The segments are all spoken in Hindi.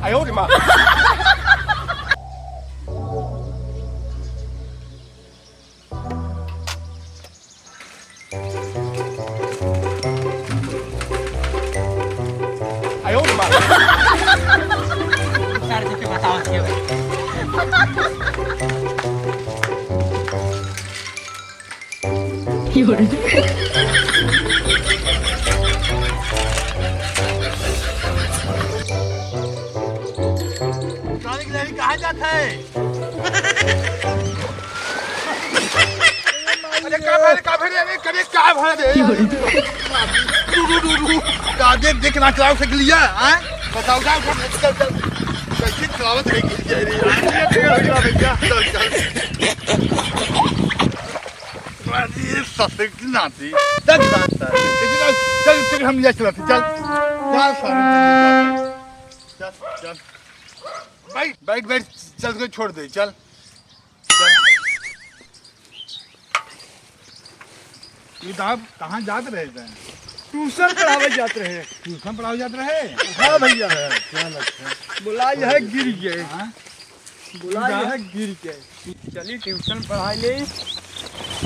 哎呦我的妈！ 哎呦我的妈！सर जी के बताओ क्यों? कहाँ जाता है? अरे क्या भाई अरे कभी क्या भाई आगे देखना चलाओ से लिया हैं बताओ जाओ कैसे चलावत है गिर जाए रे ये सस्ते की नाती चल चल हम ले चलते चल चल चल बैठ बैठ चल के छोड़ दे चल ये दाब कहाँ जाते रहे थे? ट्यूशन पढ़ावे जाते रहे। ट्यूशन पढ़ावे जाते रहे? हाँ भैया क्या लगता है? बोला यह गिर गए। हाँ? बोला यह गिर गए। चलिए ट्यूशन पढ़ाई ले।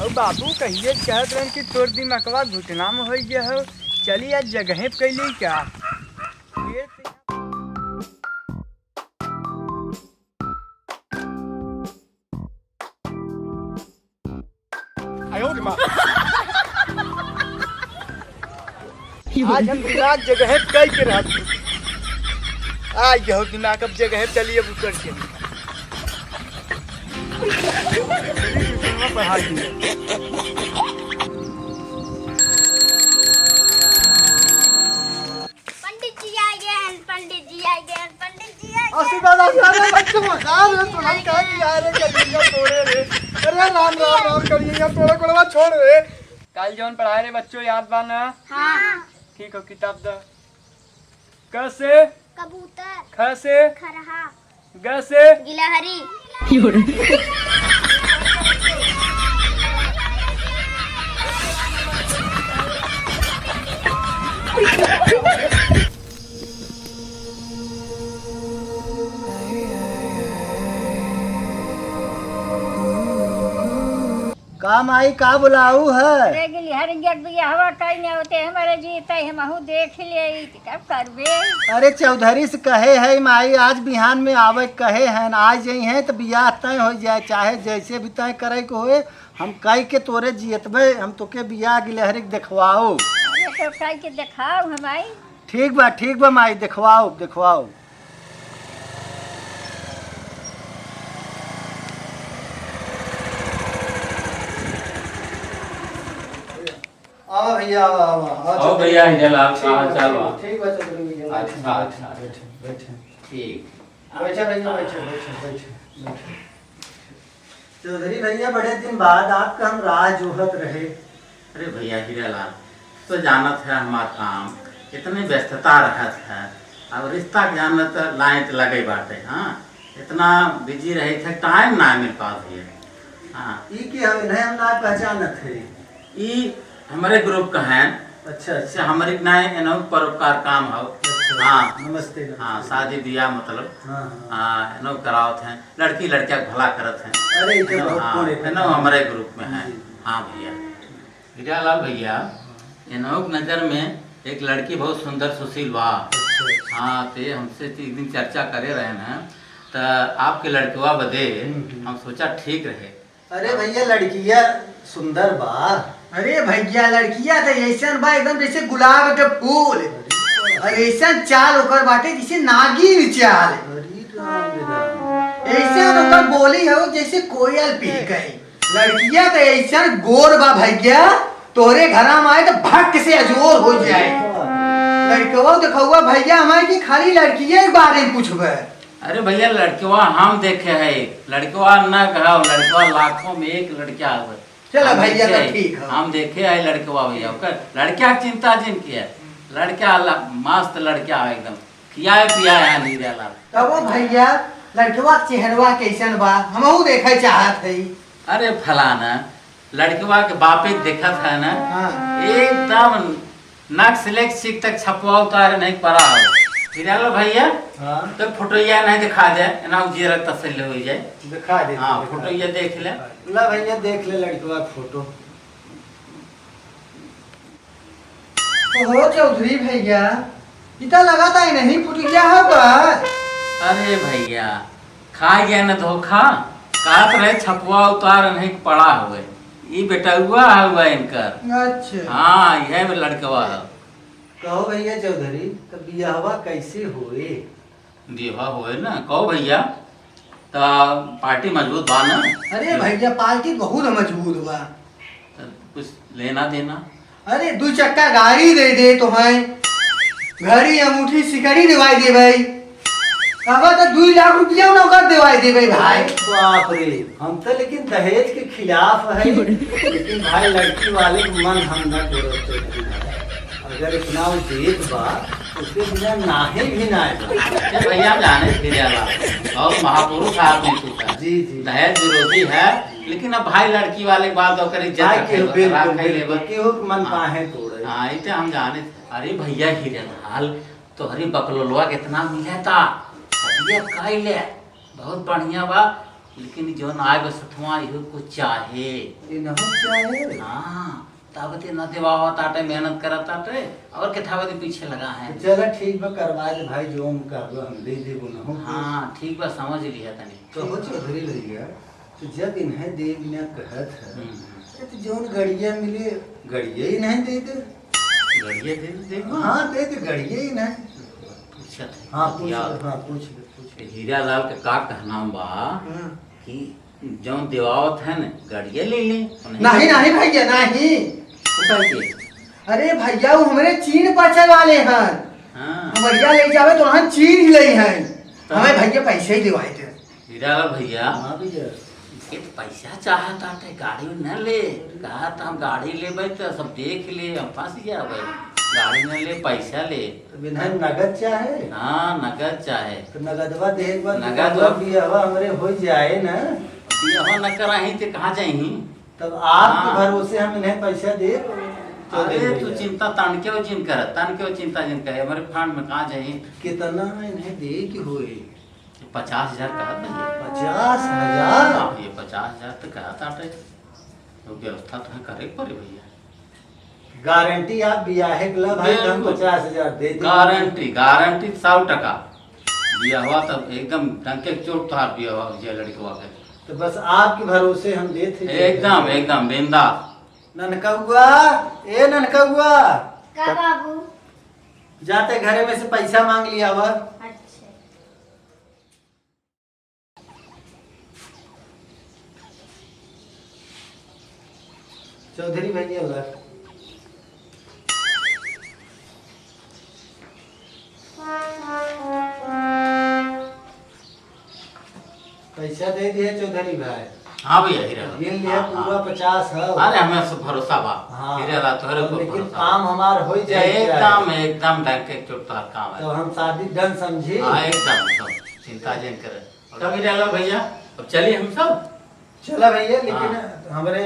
और बाबू कहिए कहते रहे कि तोर दिमागवा घुटना में हो गया हो। चलिए आज जगह कैली क्या?哎呦我的妈！ आज हम दिमाग जगह कई के रहते आज गए दिमाग अब जगह चलिए उतर के पढ़ाई पंडित जी आ गए हैं पंडित जी आ गए हैं पंडित जी आ गए आशीर्वाद आशीर्वाद बच्चों बता रहे तो हम कह के आ रहे कलिया तोड़े रे अरे राम राम राम कलिया तोड़े कोड़वा छोड़ रे कल जौन पढ़ाए रे बच्चों याद बा ना हाँ ठीक हो किताब द क से कबूतर ख से खरहा ग से गिलहरी काम आई का बुलाऊ है? रे गिलहरी जग बिया हवा कहीं नहीं होते हमारे जीते हम हूँ देख ले कब करबे अरे चौधरी से कहे है माई आज बिहान में आवे कहे हैं आज यही है तो बियाह तय हो जाए चाहे जैसे भी तय करे के होए हम कई के तोरे जियतबे हम तोके बियाह गिलहरी के देखवाओ। अरे तो कहीं के दिखाओ हमारी ठीक बा माई देखवाओ देखवाओ। आओ भैया आओ भैया हिजल आप कहाँ चलो ठीक बा चौधरी भैया अच्छा अच्छा बैठे ठीक बैठे भैया बैठे चौधरी भैया बड़े दिन बाद आपका हम राह जोहत रहे। अरे भैया हीरालाल तो जानत है हमारा काम इतनी व्यस्तता रहत है अब रिश्ता के जानत लाइन लगे बाटे हाँ इतना बिजी रहे थे टाइम ना मिल पात है हाँ ई की हमें नहीं हम ना पहचानत है ई हमारे ग्रुप का है अच्छा इससे हमारी नए एनौ परोपकार काम हो हाँ नमस्ते हाँ शादी ब्याह मतलब हाँ हाँ एनौ करावत हैं लड़की लड़किया भला करत हैं अरे ये तो बहुत हाँ, बड़े एनौ हमारे ग्रुप में है हाँ भैया हीरालाल भैया एनौ नजर में एक लड़की बहुत सुंदर सुशील बा हाँ ते हमसे एक दिन चर्चा करे रहे ना तो आपके लड़कवा बदे हम सोचा ठीक रहे। अरे भैया लड़किया सुंदर बा। अरे भैया लड़किया तो ऐसा बा एकदम जैसे गुलाब के फूल और ऐसा चाल ओकर बाटे जैसे नागिन चाल ऐसे ओकर बोली हो जैसे कोयल पी गई। लड़किया तो ऐसा गोर बा भैया तोरे घर में आए तो भक्त से अजोर हो जाए। लड़कवा देखुआ भैया हमारे की खाली लड़किया के बारे में पूछबे। अरे भैया लड़कवा हम देखे है लड़कवा न कहा लड़कवा लाखों में एक लड़किया है चलो भैया तो ठीक है हम देखे है लड़कवा भैया लड़किया की चिंता जिन की है लड़किया मस्त लड़किया है एकदम खिया पिया है हीरालाल। तब वो भैया लड़कवा चेहरवा कैसन बा हमहू देखे चाहत है। अरे फलाना लड़कवा के बापे देखा था ना हाँ। एकदम नाक से लेके सीख तक छपवा उतारे नहीं पड़ा हिरालाल भैया हाँ तो फोटोया नहीं दिखा दे ना उजिया तसल्ली हो जाए। दिखा दे। हाँ फोटोया देख ले। ला भैया देख ले लड़कवा का फोटो। ओहो चौधरी भैया इतना लगाता ही नहीं फुटिया होगा। अरे भैया खा गया न धोखा काट रहे छपुआ उतार नहीं पड़ा हुए ये बेटा हुआ इनकर। अच्छा हाँ यह लड़कवा है। कहो भैया चौधरी तो बियाहवा कैसे हुए? देवा हुए ना कहो भैया तो पार्टी मजबूत बा ना। अरे भैया पार्टी बहुत मजबूत हुआ। तो कुछ लेना देना। अरे 2 चक्का गाड़ी दे तो है घड़ी अंगूठी सिकड़ी दिवाई दे भाई। अब तो 2 लाख रुपया नौकर दिवाई दे भाई। बाप रे हम तो लेकिन दहेज के खिलाफ है लेकिन भाई लड़की वाले के मन हम न करो। अगर इतना देख बा उसके बिना नाहे भी ना ये भैया आप जाने हिरालाल और महापुरुष आदमी तू जी जी दहेज विरोधी है लेकिन अब भाई लड़की वाले बात होकर भाई इज्जत के रखे बिल्कुल केहू के मन पाहे तोड़े। हाँ इते हम जाने। अरे भैया हिरालाल तो हरी बकलोलवा कितना मिले था ये काई ले बहुत बढ़िया बा लेकिन जो ना आए सथवा इहो कुछ चाहे। ये न हो चाहे। हाँ ताबते न देवा ताटे मेहनत करत ताटे और किताबते पीछे लगा है। चलो ठीक बा करवा दे भाई जो हम कर लो हम दे देबो न हो। हाँ ठीक बा समझ लिया तनी। कहो चौधरी भैया तो जब इन्हें दे बिना कहत है तो जोन गड़िया मिले गड़िया ही नहीं दे दे। गड़िया दे दे। हाँ दे दे गड़िया ही नहीं। पूछत है। हाँ पूछ यार, हाँ पूछ हीरालाल का का कहना बा कि जो देवावत है न गड़िया ले ले। नहीं भैया नहीं। बताइए। अरे भैया वो हमारे चीन पचे वाले हैं। हाँ बढ़िया ले जावे तो हम चीन ही ले हैं। हमें भैया पैसे ही दिवाए थे। हीरालाल भैया हाँ भैया इसके तो पैसा चाहता है गाड़ी न ले कहा तो हम गाड़ी ले तो सब देख ले हम फंस गया भाई गाड़ी न ले पैसा ले। तो बिना नगद चाहे। हाँ नगद चाहे तो नगदवा दे एक बार नगद बियाहवा हमरे हो जाए ना यहाँ न कराही तो कहाँ जाही। तब आपके हाँ। भरोसे हम इन्हें पैसा दे। अरे तू चिंता तान के जिन कर तान के चिंता जिन करे हमारे फंड में कहाँ जाही। कितना इन्हें दे के हुए? 50,000 कहा था 50,000। ये 50,000 तो कहा था तो व्यवस्था तो करे पड़े भैया। गारंटी आप बियाहे के ला भाई हम बिल्कुल। 50,000 दे देंगे। गारंटी 100% बिया हुआ तब एकदम डंके चोट था बिया हुआ ये लड़कवा के। तो बस आपके भरोसे हम देते एकदम बिंदास। ननकौआ ए ननकौआ का बाबू। जाते घरे में से पैसा मांग लिया हुआ। अच्छा चौधरी भैया ला पैसा दे दिए चौधरी भाई। हाँ भैया हीरा ये लिया पूरा 50 है। अरे हमें सब भरोसा बा हाँ। हीरा ला तोहरे को लेकिन भरोसा काम हमार हो बा। जाए एकदम डंके चोट था काम है। तो हम शादी डन समझी। हाँ एकदम चिंता जन करे। तब हीरा ला भैया अब चलिए हम सब। चला भैया लेकिन हमारे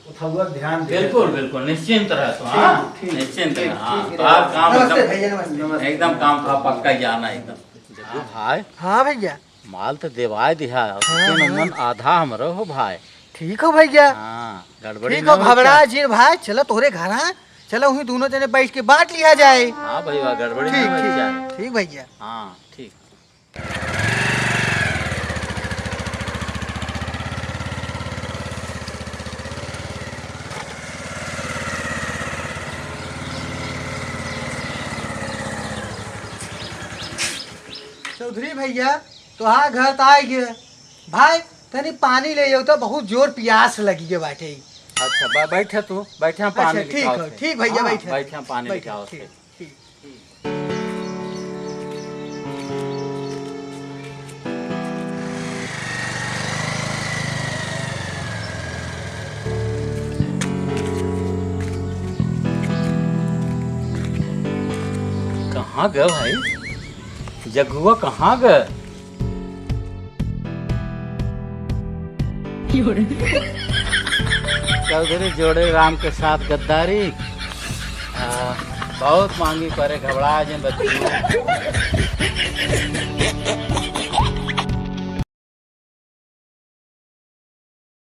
उठावा ध्यान दे। बिल्कुल निश्चिंत रह तो। हाँ ठीक, निश्चिंत ठीक, रह। हाँ ठीक, बाहर काम नमस्ते एकदम भैया नमस्ते। एकदम काम था पक्का जाना एकदम। भाई हाँ भैया माल तो देवाय दिया मन आधा हमरो हो भाई। ठीक हो भैया। हाँ गड़बड़ी ठीक ना हो हो घबरा क्या? जी भाई चलो तोरे घर हाँ चलो वही दोनों जने बैठ के बांट लिया जाए। हाँ भैया गड़बड़ी ठीक ना हो क्या? ठीक ठीक भैया। हाँ ठीक। चौधरी भैया तो हाँ घर तो आ गए भाई तनी पानी ले जाओ तो बहुत जोर प्यास लगी है बाटे। अच्छा बैठे तू बैठे हम पानी अच्छा, ठीक लिखाओ हो, थे। ठीक भैया, हाँ, बैठे। बैठे हम पानी बैठे, लिखाओ ठीक, थे। ठीक। कहाँ गए भाई जगुआ कहाँ गए? चौधरी जोड़े राम के साथ गद्दारी बहुत मांगी करे घबरा जे बच्ची है